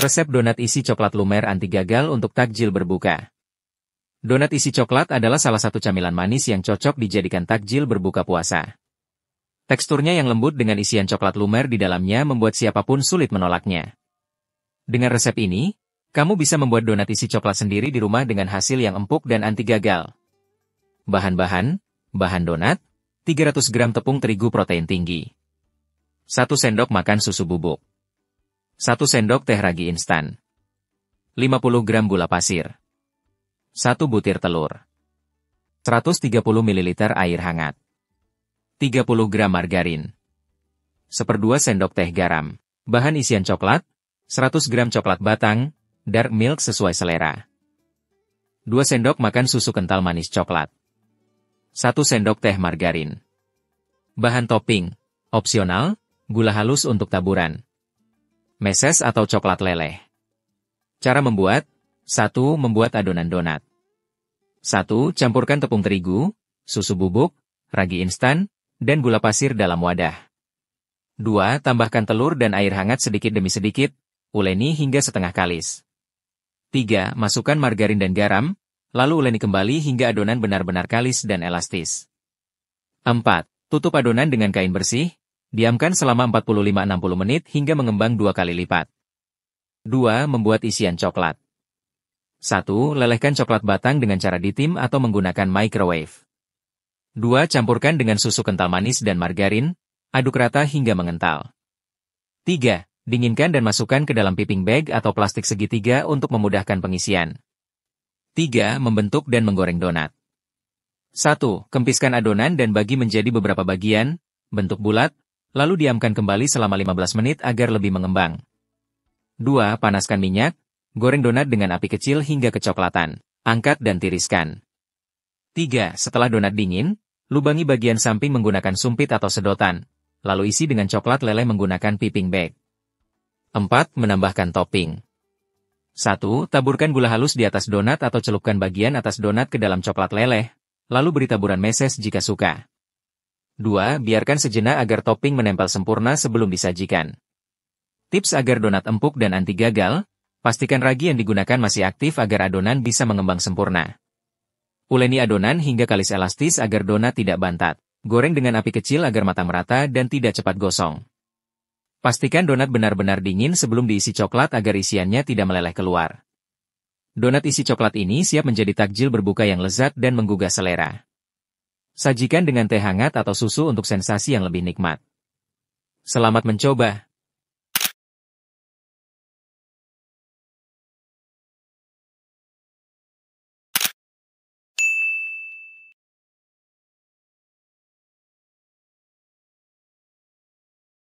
Resep donat isi coklat lumer anti gagal untuk takjil berbuka. Donat isi coklat adalah salah satu camilan manis yang cocok dijadikan takjil berbuka puasa. Teksturnya yang lembut dengan isian coklat lumer di dalamnya membuat siapapun sulit menolaknya. Dengan resep ini, kamu bisa membuat donat isi coklat sendiri di rumah dengan hasil yang empuk dan anti gagal. Bahan-bahan, bahan donat, 300 gram tepung terigu protein tinggi. 1 sendok makan susu bubuk. 1 sendok teh ragi instan. 50 gram gula pasir. 1 butir telur. 130 ml air hangat. 30 gram margarin. 1/2 sendok teh garam. Bahan isian coklat, 100 gram coklat batang, dark milk sesuai selera. 2 sendok makan susu kental manis coklat. 1 sendok teh margarin. Bahan topping, opsional, gula halus untuk taburan. Meses atau coklat leleh. Cara membuat, 1. Membuat adonan donat. 1. Campurkan tepung terigu, susu bubuk, ragi instan, dan gula pasir dalam wadah. 2. Tambahkan telur dan air hangat sedikit demi sedikit, uleni hingga setengah kalis. 3. Masukkan margarin dan garam, lalu uleni kembali hingga adonan benar-benar kalis dan elastis. 4. Tutup adonan dengan kain bersih, diamkan selama 45-60 menit hingga mengembang 2 kali lipat. 2. Membuat isian coklat. 1. Lelehkan coklat batang dengan cara ditim atau menggunakan microwave. 2. Campurkan dengan susu kental manis dan margarin, aduk rata hingga mengental. 3. Dinginkan dan masukkan ke dalam piping bag atau plastik segitiga untuk memudahkan pengisian. 3. Membentuk dan menggoreng donat. 1. Kempiskan adonan dan bagi menjadi beberapa bagian, bentuk bulat, lalu diamkan kembali selama 15 menit agar lebih mengembang. 2. Panaskan minyak, goreng donat dengan api kecil hingga kecoklatan, angkat dan tiriskan. 3. Setelah donat dingin, lubangi bagian samping menggunakan sumpit atau sedotan, lalu isi dengan coklat leleh menggunakan piping bag. 4. Menambahkan topping. 1. Taburkan gula halus di atas donat atau celupkan bagian atas donat ke dalam coklat leleh, lalu beri taburan meses jika suka. 2. Biarkan sejenak agar topping menempel sempurna sebelum disajikan. Tips agar donat empuk dan anti gagal, pastikan ragi yang digunakan masih aktif agar adonan bisa mengembang sempurna. Uleni adonan hingga kalis elastis agar donat tidak bantat. Goreng dengan api kecil agar matang merata dan tidak cepat gosong. Pastikan donat benar-benar dingin sebelum diisi coklat agar isiannya tidak meleleh keluar. Donat isi coklat ini siap menjadi takjil berbuka yang lezat dan menggugah selera. Sajikan dengan teh hangat atau susu untuk sensasi yang lebih nikmat. Selamat mencoba!